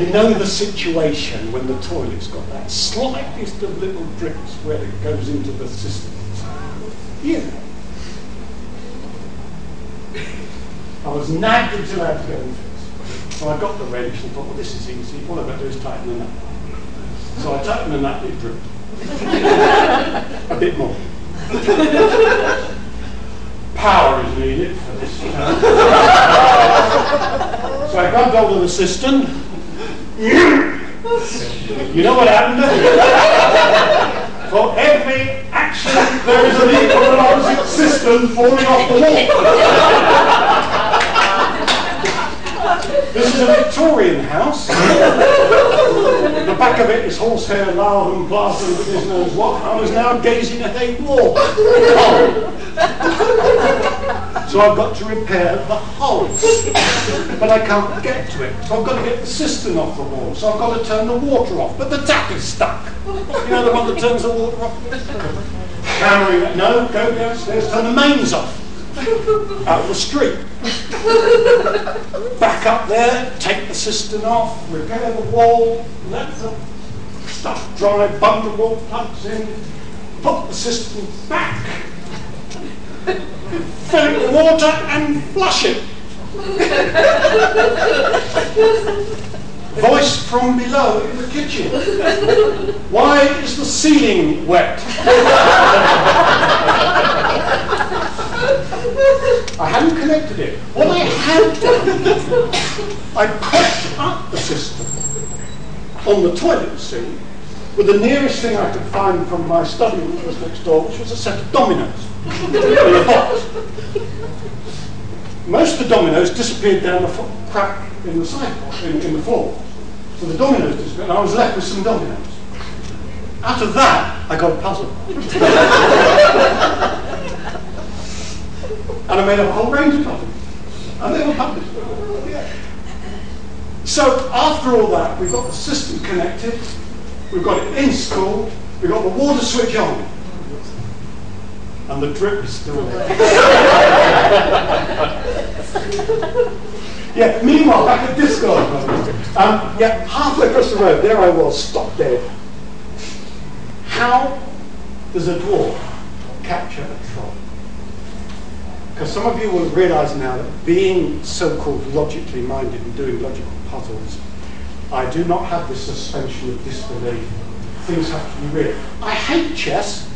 You know the situation when the toilet's got that slightest of little drips where it goes into the system. Yeah. I was nagged until I had to go and fix. So I got the wrench and thought, well, this is easy. All I've got to do is tighten the nut. So I tightened the nut, it dripped. A bit more. Power is needed for this. So I grabbed hold of the cistern. You know what happened? For every action, there is an equal and opposite cistern falling off the wall. This is a Victorian house. The back of it is horsehair, lard and plaster and goodness knows what. I was now gazing at a wall. So I've got to repair the holes. But I can't get to it. So I've got to get the cistern off the wall. So I've got to turn the water off. But the tap is stuck. You know the one that turns the water off? Hammering it. No, go downstairs, turn the mains off. Out the street. Back up there, take the cistern off, repair the wall, let the stuff dry, bung the wall plugs in, put the cistern back, fill it with water and flush it. Voice from below in the kitchen. Why is the ceiling wet? I hadn't connected it. What I had done, I propped up the system on the toilet seat with the nearest thing I could find from my study, which was next door, which was a set of dominoes in a box. Most of the dominoes disappeared down the crack in the sidewalk, in the floor. So the dominoes disappeared, and I was left with some dominoes. Out of that, I got a puzzle. And I made up a whole range of puzzles. And they were published. So after all that, we've got the system connected, we've got it in school, we've got the water switch on. And the drip is still there. Yeah, meanwhile, back at Discord. Yeah, halfway across the road, there I was, stopped dead. How does a dwarf capture a troll? Because some of you will realise now that being so-called logically minded and doing logical puzzles, I do not have this suspension of disbelief. Things have to be real. I hate chess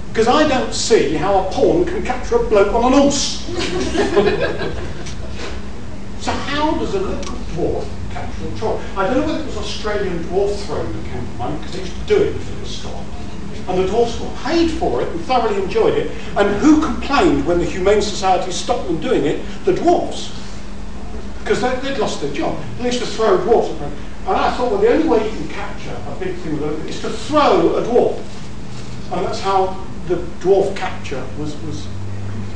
because I don't see how a pawn can capture a bloke on an horse. So how does a local dwarf capture a troll? I don't know whether it was Australian dwarf throwing that came to mind, because they used to do it if it was stopped. And the dwarfs got paid for it and thoroughly enjoyed it. And who complained when the Humane Society stopped them doing it? The dwarfs. Because they'd lost their job. They used to throw dwarfs at them. And I thought, well, the only way you can capture a big thing with it is to throw a dwarf. And that's how the dwarf capture was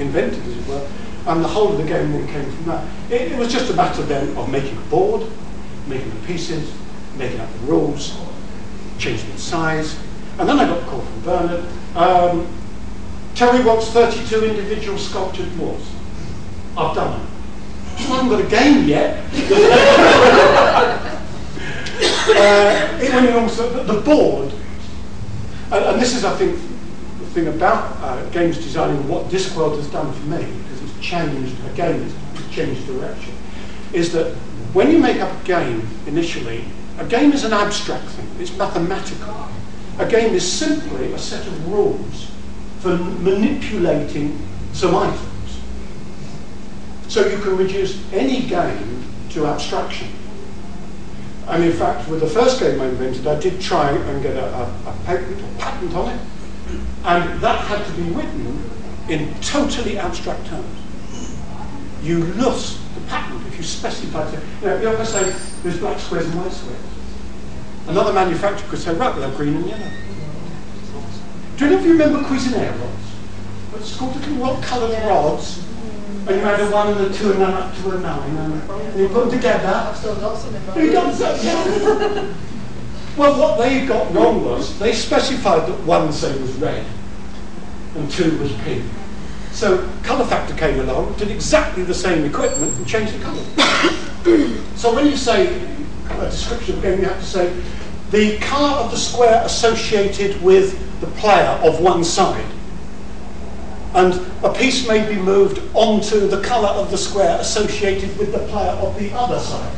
invented, as it were. And the whole of the game then came from that. It was just a matter then of making a board, making the pieces, making up the rules, changing the size. And then I got a call from Bernard. Terry wants 32 individual sculptured dwarfs. I've done them. I haven't got a game yet. It went also the board, and this is, I think, the thing about games designing. What Discworld has done for me, because it's changed again, it's changed direction, is that when you make up a game initially, a game is an abstract thing. It's mathematical. A game is simply a set of rules for manipulating some items. So you can reduce any game to abstraction. And in fact, with the first game I invented, I did try and get a patent on it, and that had to be written in totally abstract terms. You lose the patent if you specify, you know, if I say there's black squares and white squares. Another manufacturer could say, right, we'll have green and yellow. Do any of you remember Cuisinart rods? What's called little coloured rods, and you had a 1 and a 2 and then up to a 9, and you put them together. I've still got some in my You got that? Yeah. Well, what they got wrong was they specified that 1, say, was red and 2 was pink. So colour factor came along, did exactly the same equipment and changed the colour. So when you say a description of the game, you have to say the colour of the square associated with the player of one side. And a piece may be moved onto the colour of the square associated with the player of the other side.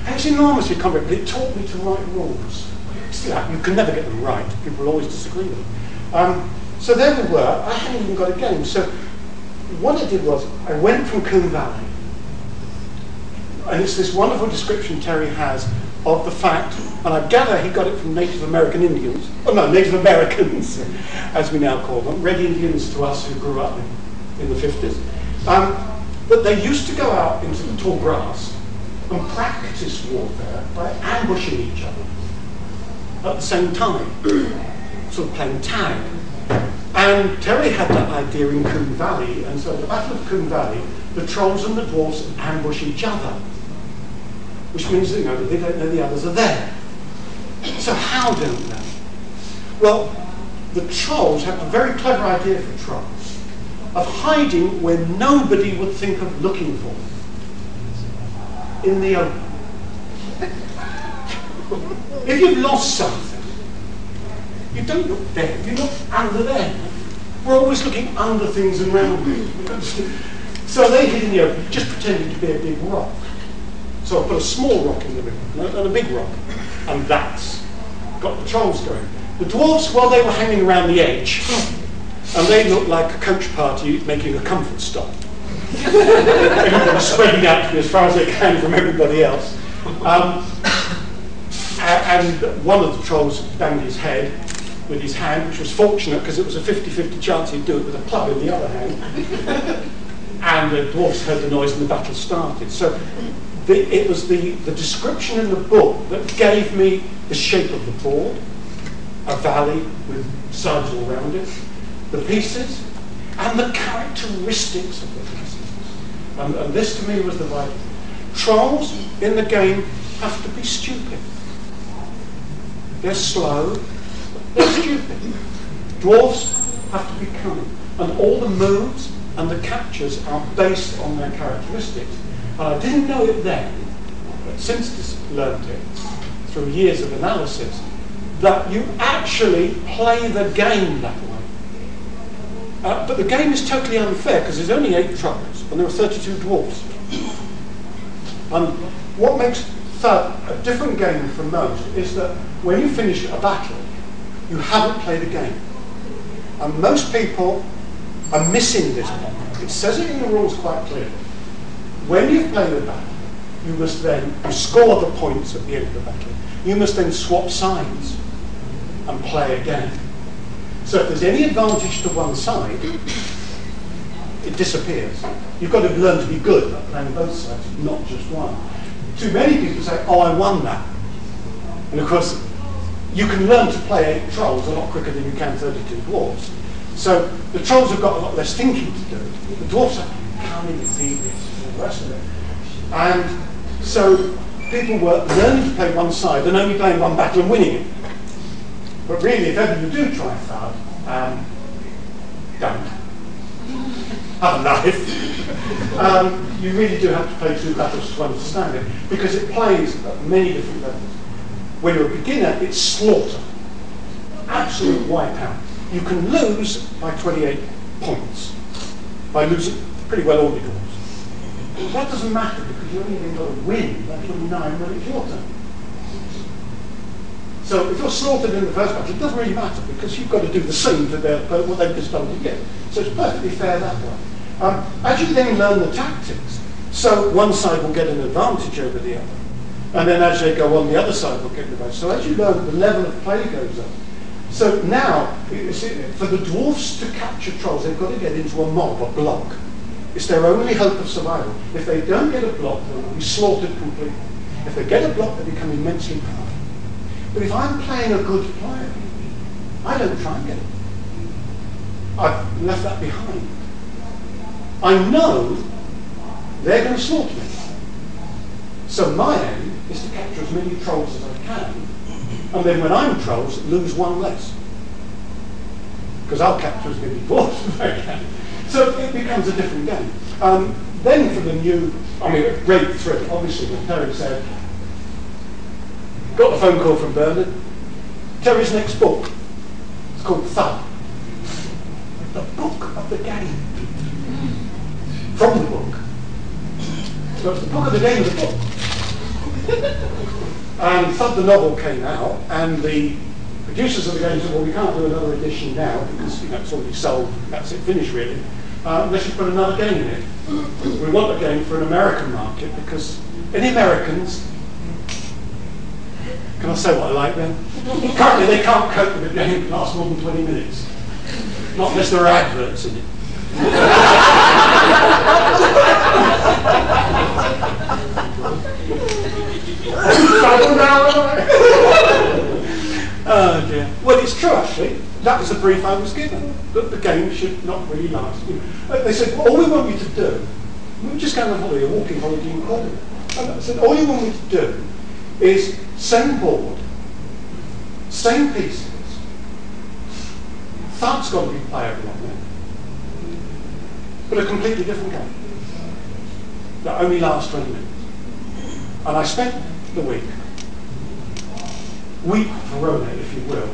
It's enormously complicated, but it taught me to write rules. Still, you can never get them right. People will always disagree with them. So there we were. I hadn't even got a game. So what I did was I went from Coombe Valley, and it's this wonderful description Terry has of the fact, and I gather he got it from Native American Indians, oh no, Native Americans, as we now call them, Red Indians to us who grew up in the 50s, that they used to go out into the tall grass and practice warfare by ambushing each other at the same time, sort of playing tag. And Terry had that idea in Coombe Valley, and so at the Battle of Coombe Valley, the trolls and the dwarfs ambush each other, which means, you know, that they don't know the others are there. So how don't they? Well, the trolls have a very clever idea for trolls of hiding where nobody would think of looking for them. In the open. If you've lost something, you don't look there, you look under there. We're always looking under things and around things. So they hid in the open, just pretending to be a big rock. So I put a small rock in the middle and a big rock, and that's got the trolls going. The dwarfs, well, they were hanging around the edge, and they looked like a coach party making a comfort stop. Everybody spreading out to be as far as they can from everybody else. And one of the trolls banged his head with his hand, which was fortunate because it was a 50-50 chance he'd do it with a club in the other hand. And the dwarfs heard the noise and the battle started. So it was the description in the book that gave me the shape of the board, a valley with sides all around it, the pieces, and the characteristics of the pieces. And this to me was the vital. Trolls in the game have to be stupid. They're slow, they're stupid. Dwarfs have to be cunning. And all the moves and the captures are based on their characteristics. And I didn't know it then, but since learned it through years of analysis, that you actually play the game that way. But the game is totally unfair because there's only 8 trolls and there are 32 dwarfs. And what makes Thud a different game from most is that when you finish a battle, you haven't played a game. And most people are missing this point. It says it in the rules quite clearly. When you've played a battle, you must then score the points at the end of the battle. You must then swap sides and play again. So if there's any advantage to one side, it disappears. You've got to learn to be good at playing both sides, not just one. Too many people say, oh, I won that. And of course, you can learn to play 8 trolls a lot quicker than you can 32 dwarves. So the trolls have got a lot less thinking to do. The dwarves have to come in and see this and the rest of it. And so people were learning to play one side and only playing one battle and winning it. But really, if ever you do try Thud, don't. Have a knife. You really do have to play 2 battles to understand it, because it plays at many different levels. When you're a beginner, it's slaughter. Absolute wipeout. You can lose by 28 points, by losing pretty well all your dwarves. That doesn't matter, because you only even got to win by 29 when it's your turn. So if you're slaughtered in the first battle, it doesn't really matter, because you've got to do the same to what they've just done to you. So it's perfectly fair that way. As you then learn the tactics, so one side will get an advantage over the other, and then as they go on, the other side will get an advantage. So as you learn, the level of play goes up. So now, for the dwarfs to capture trolls, they've got to get into a mob, a block. It's their only hope of survival. If they don't get a block, they will be slaughtered completely. If they get a block, they become immensely powerful. But if I'm playing a good player, I don't try and get it. I've left that behind. I know they're going to slaughter me. So my aim is to capture as many trolls as I can, and then when I'm trolls, lose one less. Because I'll capture as many dwarfs as I can. So it becomes a different game. Then for the new, great thrill, obviously, when Terry said, got the phone call from Bernard, Terry's next book, it's called Thud. The book of the game. From the book. So it's the book of the game of the book. And Thud the novel came out, and the producers of the game said, well, we can't do another edition now because it's already sold, that's it, finished really, unless you put another game in it. We want a game for an American market because any Americans, can I say what I like then? Currently they can't cope with a game that lasts more than 20 minutes. Not unless there are adverts in it. Oh dear. Well, it's true actually. That was the brief I was given, that the game should not really last. They said, well, all we want you to do, we were just going on holiday, a walking holiday in Cornwall. And I said, all you want me to do is same board, same pieces. Thud's got to be playable on there, but a completely different game that only lasts 20 minutes. And I spent the week Verona, if you will,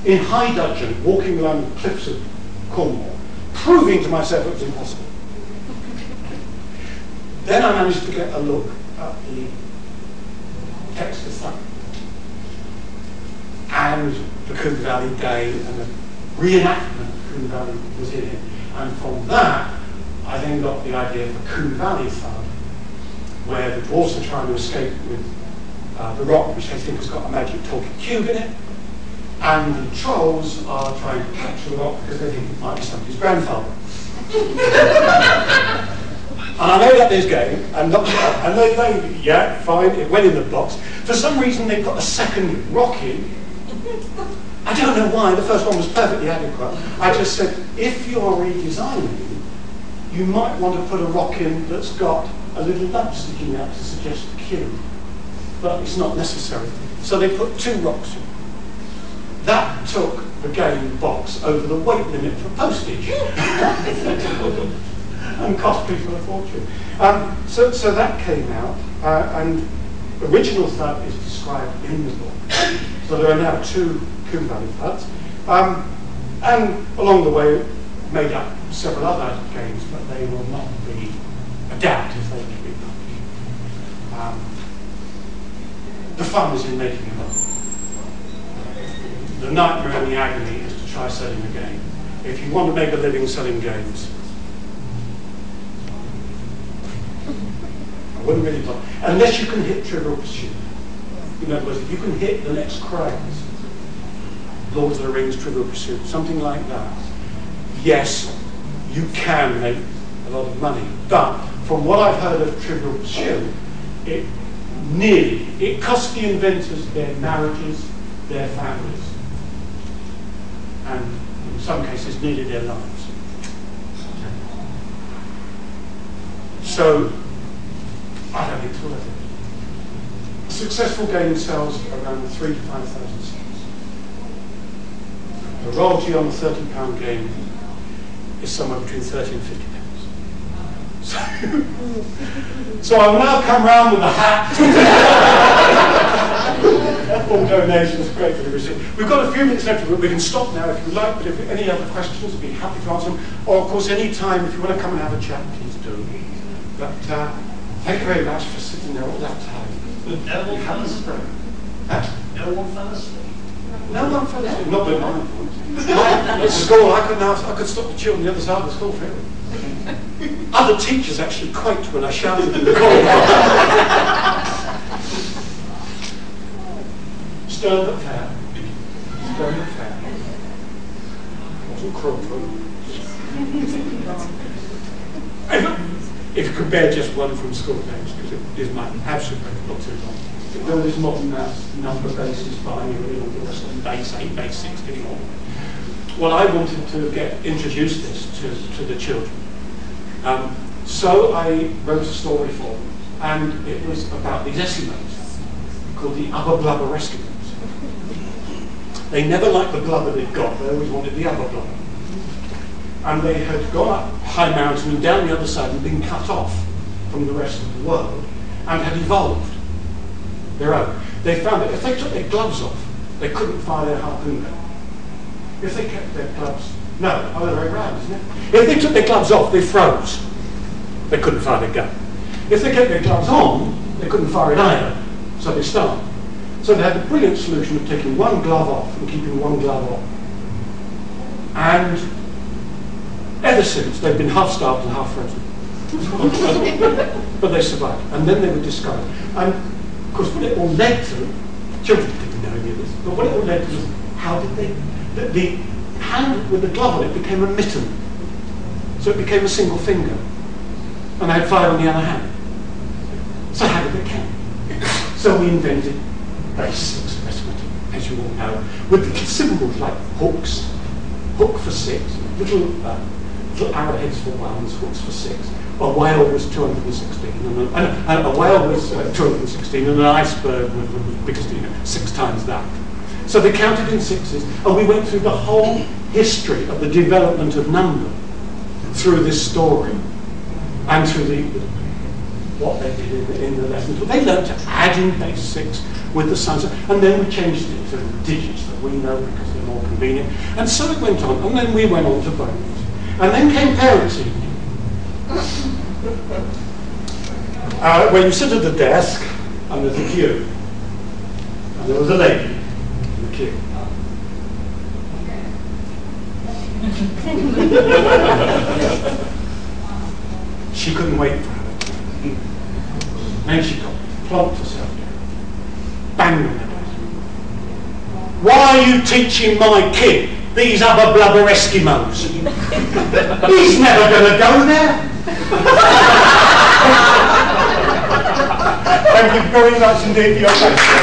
in high dudgeon, walking along the cliffs of Cornwall, proving to myself it was impossible. Then I managed to get a look at the text of Thud and the Coombe Valley Day and the reenactment of Coombe Valley was in it. And from that, I then got the idea for Coombe Valley Thud, where the dwarves are trying to escape with the rock, which they think has got a magic talking cube in it, and the trolls are trying to capture the rock because they think it might be somebody's grandfather. And I made up this game and knocked it up, and they yeah, fine, it went in the box. For some reason they put a second rock in. I don't know why, the first one was perfectly adequate. I just said, if you're redesigning, you might want to put a rock in that's got a little lump sticking out to suggest the cube. But it's not necessary. So they put two rocks in. That took the game box over the weight limit for postage. And cost people a fortune. So that came out, and original Thud is described in the book. So there are now two Coombe Valley Thuds. And along the way, made up several other games, but they will not be adapted if they will be published. The fun is in making them up. The nightmare and the agony is to try selling a game. If you want to make a living selling games, I wouldn't really bother. Unless you can hit Trivial Pursuit. In other words, if you can hit the next craze, Lord of the Rings, Trivial Pursuit, something like that, yes, you can make a lot of money. But from what I've heard of Trivial Pursuit, it cost the inventors their marriages, their families, and in some cases nearly their lives. So I don't think it's worth it. A successful game sells around 3,000 to 5,000 sales. The royalty on a £30 game is somewhere between 30 and 50 pounds. So I will now come round with a hat. All donations, gratefully received. We've got a few minutes left, but we can stop now if you like, but if you have any other questions, I'd be happy to answer them. Or of course, any time, if you want to come and have a chat, please do. But thank you very much for sitting there all that time. No one fell asleep. No one fell asleep. No one fell asleep. Not that I at school, I could stop the children on the other side of the school field. Other teachers actually quaked when I shouted in the corridor. Stern but fair. Stern but fair. Wasn't cruel. If you compare just one from school days, because it is my absolute not too long. There was modern maths, number bases, binary, all the rest of them, base 8, base 6, getting on. Well, I wanted to introduce this to the children. So I wrote a story for them, and it was about these Eskimos, called the Ubba Blubber Eskimos. They never liked the blubber they'd got, they always wanted the Ubba Blubber. And they had gone up high mountain and down the other side and been cut off from the rest of the world and had evolved their own. They found that if they took their gloves off, they couldn't fire their harpoon gun. If they kept their gloves, no, other way around, isn't it? If they took their gloves off, they froze. They couldn't fire their gun. If they kept their gloves on, they couldn't fire it either, so they starved. So they had the brilliant solution of taking one glove off and keeping one glove on. And ever since, they've been half starved and half frozen. But they survived. And then they were discovered. And of course, what it all led to, children didn't know any of this, but what it all led to was, how did they, the hand with the glove on it became a mitten. So it became a single finger. And they had 5 on the other hand. So how did they count? So we invented base 6 arithmetic, as you all know, with little symbols like hooks, hook for 6, little arrowheads for 1s, hooks for 6. A whale was 216, and a whale was 216, and an iceberg was because 6 times that. So they counted in 6s, and we went through the whole history of the development of number through this story, and through what they did in the lessons. But they learned to add in base 6 with the signs, and then we changed it to digits that we know because they're more convenient. And so it went on, and then we went on to bones. And then came parents' evening, where you sit at the desk, and there's a queue. And there was a lady in the queue. She couldn't wait for her. And she got plonked herself down. Banged on the desk. Why are you teaching my kid these other blubber Eskimos? He's never going to go there. Thank you very much indeed for your attention.